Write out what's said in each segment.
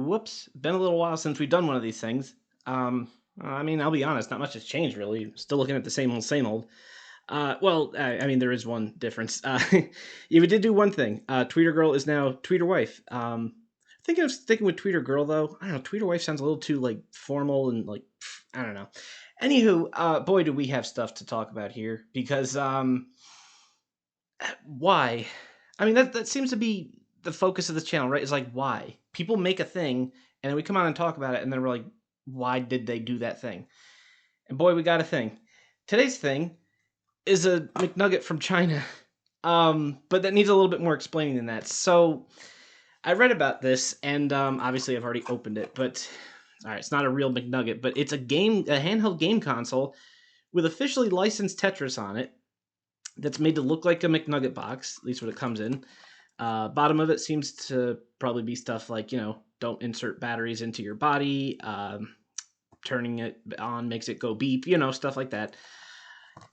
Whoops, been a little while since we've done one of these things. I mean, I'll be honest, not much has changed really. Still looking at the same old, same old. I mean, there is one difference. Yeah, we did do one thing. Tweeter Girl is now Tweeter Wife. Thinking of sticking with Tweeter Girl though. I don't know. Tweeter Wife sounds a little too like formal and like I don't know. Anywho, boy, do we have stuff to talk about here because why? I mean, that seems to be the focus of this channel, right? Is like why people make a thing and then we come on and talk about it, and then we're like, why did they do that thing? And boy, we got a thing. Today's thing is a McNugget from China, but that needs a little bit more explaining than that. So I read about this, and obviously I've already opened it, but all right, it's not a real McNugget, but it's a handheld game console with officially licensed Tetris on it that's made to look like a McNugget box, at least what it comes in. Bottom of it seems to probably be stuff like, don't insert batteries into your body, turning it on makes it go beep, stuff like that.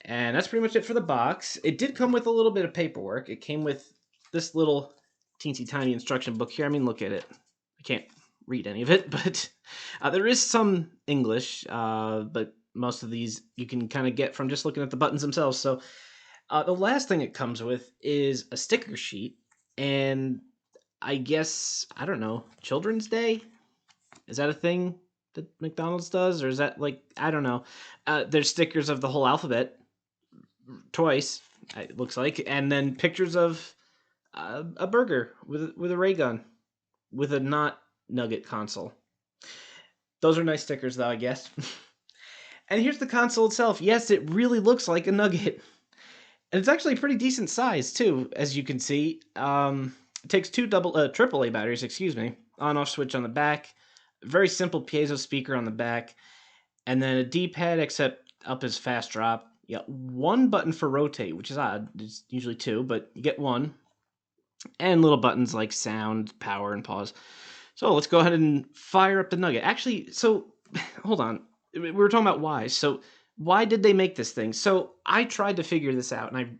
And that's pretty much it for the box. It did come with a little bit of paperwork. It came with this little teensy tiny instruction book here. I mean, look at it. I can't read any of it, but there is some English, but most of these you can kind of get from just looking at the buttons themselves. So the last thing it comes with is a sticker sheet, and I guess, I don't know, Children's Day? Is that a thing that McDonald's does? Or is that like, I don't know. There's stickers of the whole alphabet twice, it looks like, and then pictures of a burger with a ray gun with a not nugget console. Those are nice stickers, though, I guess. And here's the console itself. Yes, it really looks like a nugget. And it's actually a pretty decent size, too, as you can see. It takes two AAA batteries, excuse me, on-off switch on the back, very simple piezo speaker on the back, and then a D-pad, except up is fast drop. You got one button for rotate, which is odd. It's usually two, but you get one. And little buttons like sound, power, and pause. So let's go ahead and fire up the Nugget. Actually, so hold on. We were talking about why. So why did they make this thing? So I tried to figure this out, and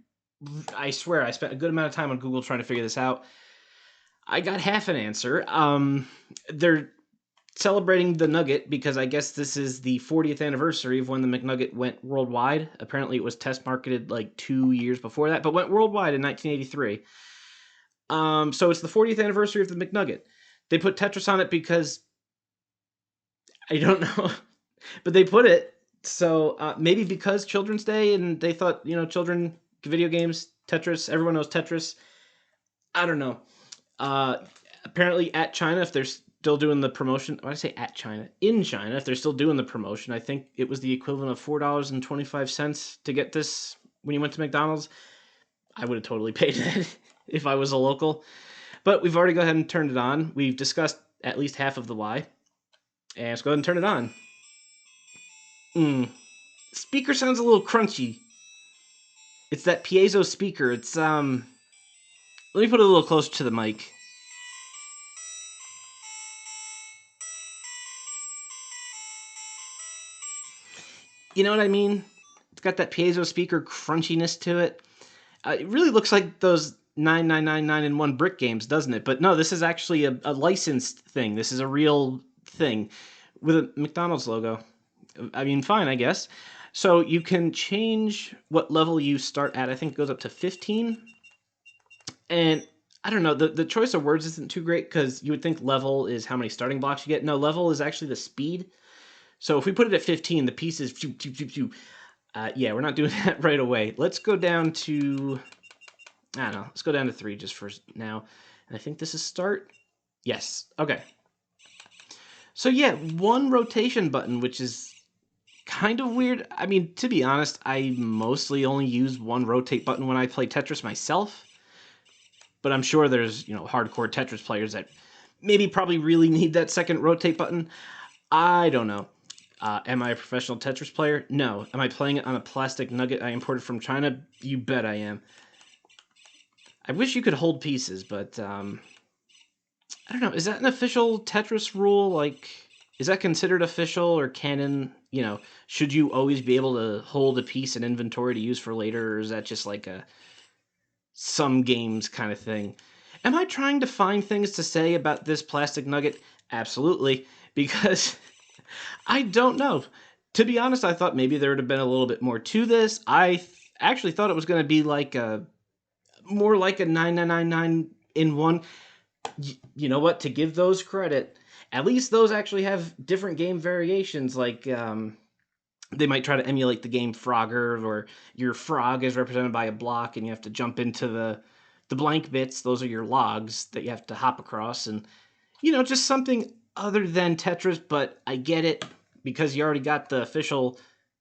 I swear I spent a good amount of time on Google trying to figure this out. I got half an answer. They're celebrating the Nugget because I guess this is the 40th anniversary of when the McNugget went worldwide. Apparently, it was test marketed like 2 years before that, but went worldwide in 1983. So it's the 40th anniversary of the McNugget. They put Tetris on it because I don't know, but they put it. So maybe because Children's Day, and they thought, children, video games, Tetris, everyone knows Tetris. I don't know. Apparently at China, if they're still doing the promotion, why did I say at China? In China, if they're still doing the promotion, I think it was the equivalent of $4.25 to get this when you went to McDonald's. I would have totally paid that if I was a local. But we've already go ahead and turned it on. We've discussed at least half of the why. And let's go ahead and turn it on. Speaker sounds a little crunchy. It's that piezo speaker. It's let me put it a little closer to the mic. You know what I mean? It's got that piezo speaker crunchiness to it. It really looks like those 9999 in one brick games, doesn't it? But no, this is actually a licensed thing. This is a real thing with a McDonald's logo. I mean, fine, I guess. So you can change what level you start at. I think it goes up to 15. And I don't know, the choice of words isn't too great because you would think level is how many starting blocks you get. No, level is actually the speed. So if we put it at 15, the pieces, yeah, we're not doing that right away. Let's go down to, I don't know, let's go down to 3 just for now. And I think this is start. Yes, okay. So yeah, one rotation button, which is kind of weird. I mean, to be honest, I mostly only use one rotate button when I play Tetris myself. But I'm sure there's, hardcore Tetris players that maybe probably really need that second rotate button. I don't know. Am I a professional Tetris player? No. Am I playing it on a plastic nugget I imported from China? You bet I am. I wish you could hold pieces, but I don't know. Is that an official Tetris rule? Like, is that considered official or canon? Should you always be able to hold a piece in inventory to use for later, or is that just like a some games kind of thing? Am I trying to find things to say about this plastic nugget? Absolutely, because I don't know. To be honest, I thought maybe there would have been a little bit more to this. Actually thought it was going to be like a more like a 9999 in one. You know what? To give those credit, at least those actually have different game variations. Like they might try to emulate the game Frogger, or your frog is represented by a block, and you have to jump into the blank bits. Those are your logs that you have to hop across, and just something other than Tetris. But I get it, because you already got the official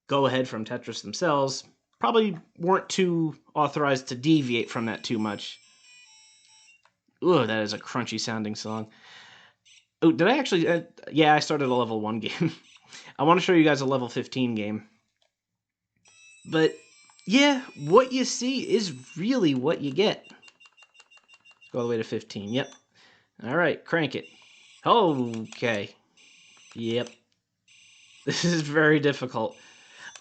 go ahead from Tetris themselves. Probably weren't too authorized to deviate from that too much. Ooh, that is a crunchy sounding song. Oh, did I actually? Yeah, I started a level 1 game. I want to show you guys a level 15 game. But yeah, what you see is really what you get. Go all the way to 15. Yep. All right, crank it. Okay. Yep. This is very difficult.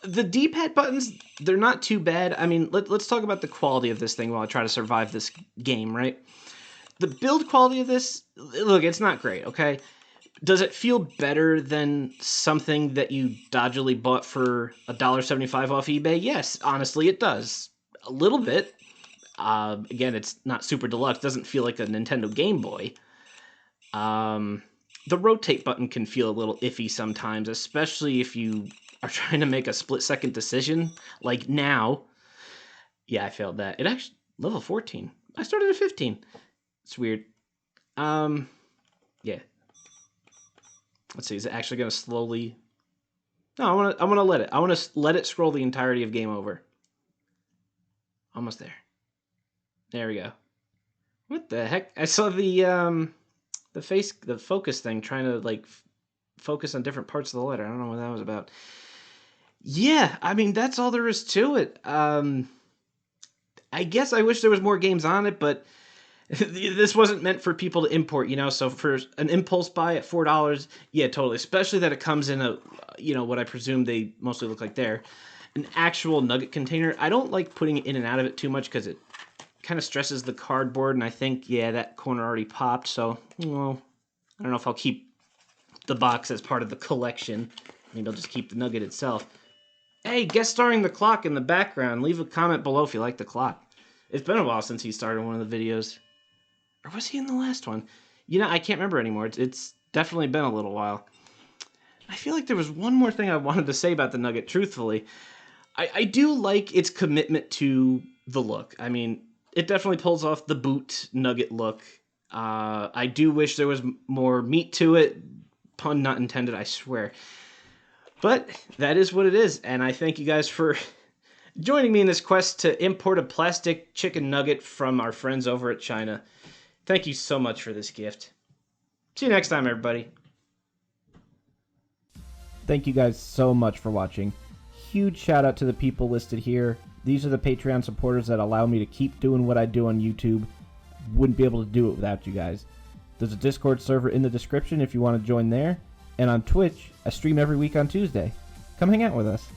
The D-pad buttons, they're not too bad. I mean, let's talk about the quality of this thing while I try to survive this game, right? The build quality of this, look, it's not great, okay? Does it feel better than something that you dodgily bought for $1.75 off eBay? Yes, honestly, it does. A little bit. Again, it's not super deluxe. Doesn't feel like a Nintendo Game Boy. The rotate button can feel a little iffy sometimes, especially if you are trying to make a split-second decision, like now. Yeah, I failed that. It actually, level 14. I started at 15. It's weird. Yeah. Let's see, is it actually going to slowly... No, I want to let it. I want to let it scroll the entirety of game over. Almost there. There we go. What the heck? I saw the focus thing trying to, like, focus on different parts of the letter. I don't know what that was about. Yeah, I mean, that's all there is to it. I guess I wish there was more games on it, but this wasn't meant for people to import, so for an impulse buy at $4, yeah, totally. Especially that it comes in a, what I presume they mostly look like there, an actual nugget container. I don't like putting it in and out of it too much because it kind of stresses the cardboard, and I think, yeah, that corner already popped, so, well, I don't know if I'll keep the box as part of the collection. Maybe I'll just keep the nugget itself. Hey, guest starring the clock in the background. Leave a comment below if you like the clock. It's been a while since he started one of the videos. Or was he in the last one? I can't remember anymore. It's definitely been a little while. I feel like there was one more thing I wanted to say about the Nugget, truthfully. I do like its commitment to the look. I mean, it definitely pulls off the boot Nugget look. I do wish there was more meat to it. Pun not intended, I swear. But that is what it is, and I thank you guys for joining me in this quest to import a plastic chicken nugget from our friends over at China. Thank you so much for this gift. See you next time, everybody. Thank you guys so much for watching. Huge shout out to the people listed here. These are the Patreon supporters that allow me to keep doing what I do on YouTube. Wouldn't be able to do it without you guys. There's a Discord server in the description if you want to join there. And on Twitch, I stream every week on Tuesday. Come hang out with us.